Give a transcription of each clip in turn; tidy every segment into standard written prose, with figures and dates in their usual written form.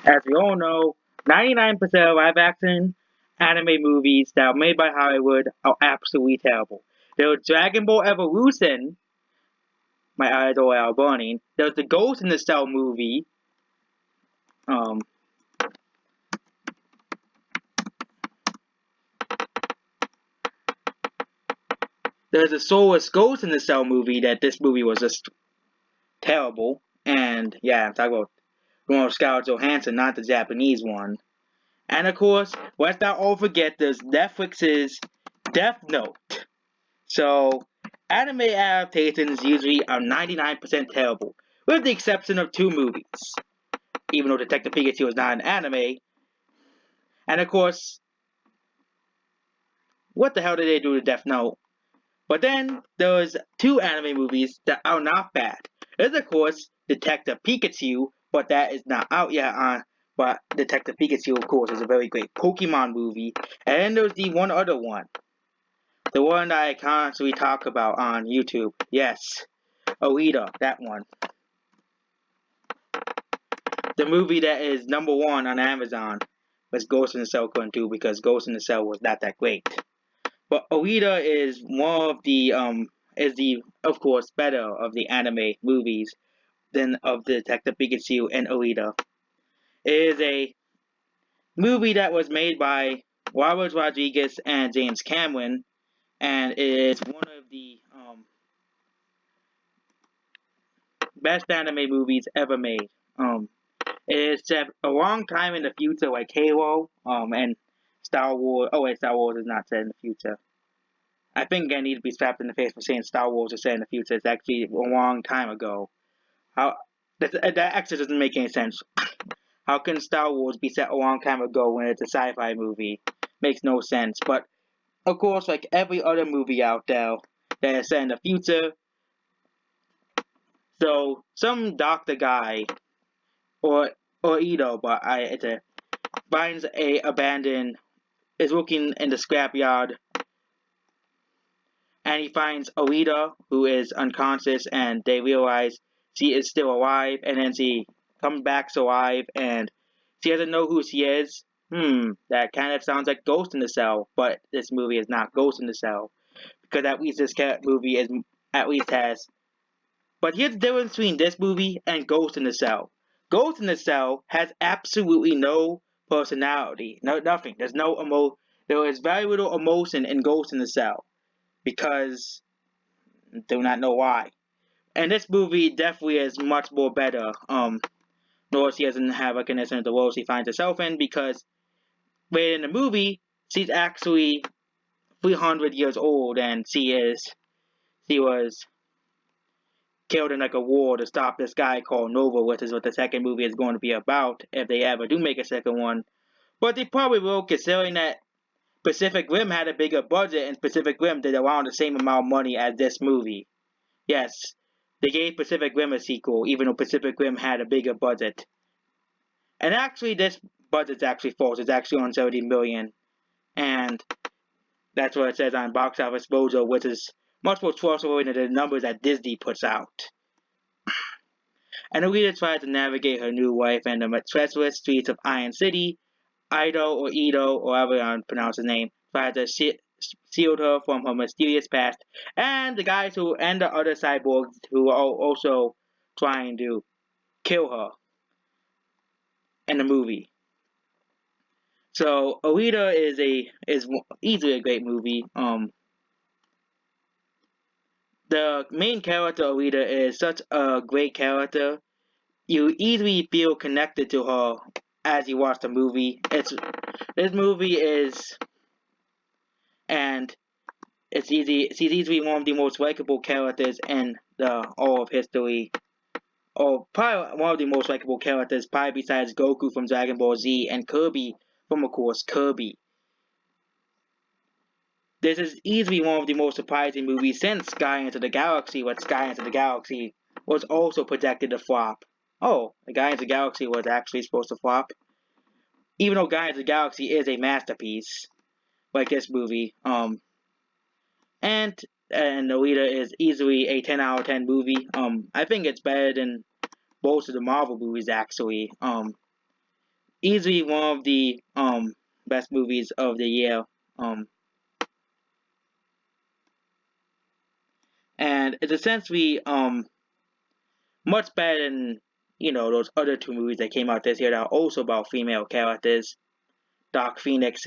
As we all know, 99% of live action anime movies that are made by Hollywood are absolutely terrible. There was Dragon Ball Evolution, my eyes are all burning. There's the Ghost in the Shell movie. Um, there's a Soulless Ghost in the Shell movie that this movie was just terrible. And yeah, I'm talking about the one with Scarlett Johansson, not the Japanese one. And of course, let's not all forget there's Netflix's Death Note. So, anime adaptations usually are 99% terrible, with the exception of two movies. Even though Detective Pikachu is not an anime. And of course, what the hell did they do to Death Note? But then, there's two anime movies that are not bad. There's of course Detective Pikachu, but that is not out yet but Detective Pikachu, of course, is a very great Pokemon movie. And then there's the one other one. The one that I constantly talk about on YouTube. Yes, Alita, that one. The movie that is number one on Amazon was Ghost in the Shell Couldn't do because Ghost in the Shell was not that great. But Alita is one of the is the of course better of the anime movies than of Detective Pikachu and Alita. It is a movie that was made by Robert Rodriguez and James Cameron, and it is one of the best anime movies ever made. It's set a long time in the future, like Halo, and Star Wars. Oh wait, Star Wars is not set in the future. I think I need to be slapped in the face for saying Star Wars is set in the future. It's actually a long time ago. How that actually doesn't make any sense. How can Star Wars be set a long time ago when it's a sci-fi movie? Makes no sense. But of course, like every other movie out there that is set in the future, so some doctor guy or Ito, but it's a finds a abandoned is looking in the scrapyard and he finds Alita, who is unconscious, and they realize she is still alive, and then she comes back alive, and she doesn't know who she is. That kind of sounds like Ghost in the Cell, but this movie is not Ghost in the Cell, because at least this movie is at least has. But here's the difference between this movie and Ghost in the Cell. Ghost in the Cell has absolutely no personality, nothing. There's no There is very little emotion in Ghost in the Cell because do not know why. And this movie definitely is much more better. Nor she doesn't have a connection to the world she finds herself in because where in the movie she's actually 300 years old and she was killed in like a war to stop this guy called Nova, which is what the second movie is going to be about if they ever do make a second one. But they probably will, considering that Pacific Rim had a bigger budget and Pacific Rim did around the same amount of money as this movie. Yes, they gave Pacific Rim a sequel, even though Pacific Rim had a bigger budget. And actually, this budget's actually false. It's actually on 70 million, and that's what it says on Box Office Mojo, which is much more trustworthy than the numbers that Disney puts out. And Alita tries to navigate her new life in the treacherous streets of Iron City. Ito, or however I pronounce his name, tries to shield her from her mysterious past, and the guys who and the other cyborgs who are also trying to kill her in the movie. So Alita is easily a great movie. The main character Alita is such a great character. You easily feel connected to her as you watch the movie. This movie is and it's easy. She's easily one of the most likable characters in the all of history. Or probably one of the most likable characters, probably besides Goku from Dragon Ball Z and Kirby from, of course, Kirby. This is easily one of the most surprising movies since Guardians of the Galaxy, what Guardians of the Galaxy was also projected to flop. Oh, the Guardians of the Galaxy was actually supposed to flop. Even though Guardians of the Galaxy is a masterpiece, like this movie. And Alita is easily a 10 out of 10 movie. I think it's better than most of the Marvel movies actually. easily one of the best movies of the year. Um, and it's essentially much better than those other two movies that came out this year that are also about female characters, Dark Phoenix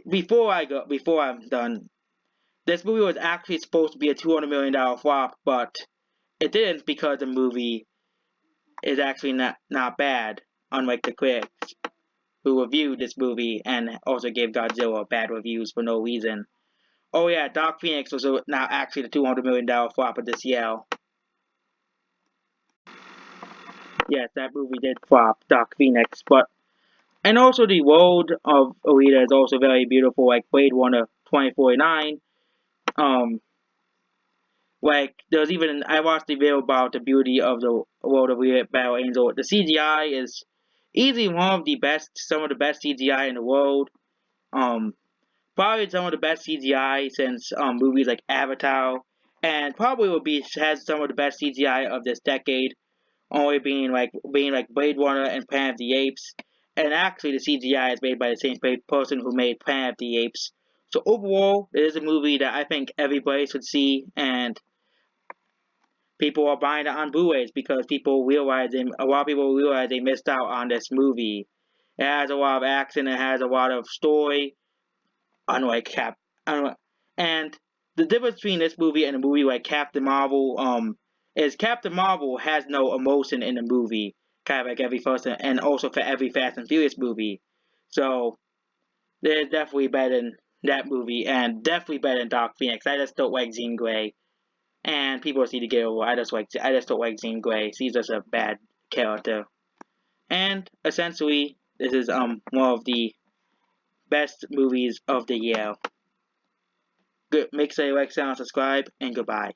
before I'm done, this movie was actually supposed to be a $200 million flop, but it didn't because the movie is actually not bad, unlike the critics who reviewed this movie and also gave Godzilla bad reviews for no reason. Oh yeah, Dark Phoenix was now actually the $200 million flop of this year. Yes, that movie did flop, Dark Phoenix, but and also the world of Alita is also very beautiful, like Blade Runner 2049. Um, like there's even I watched the video about the beauty of the world of Alita Battle Angel. The CGI is easily one of the best, some of the best CGI in the world. Um, Probably some of the best CGI since movies like Avatar, and probably will be has some of the best CGI of this decade. Only being like Blade Runner and Planet of the Apes, and actually the CGI is made by the same person who made Planet of the Apes. So overall, it is a movie that I think everybody should see, and people are buying it on Blu-rays because a lot of people realize they missed out on this movie. It has a lot of action, it has a lot of story, unlike unlike, and the difference between this movie and a movie like Captain Marvel, is Captain Marvel has no emotion in the movie, kind of like every first and also for every Fast and Furious movie. So there's definitely better than that movie, and definitely better than Dark Phoenix. I just don't like Jean Grey, and people just need to get over. I just don't like Jean Grey. She's just a bad character, and essentially this is one of the best movies of the year. Good. Make sure you like, share, and subscribe, and goodbye.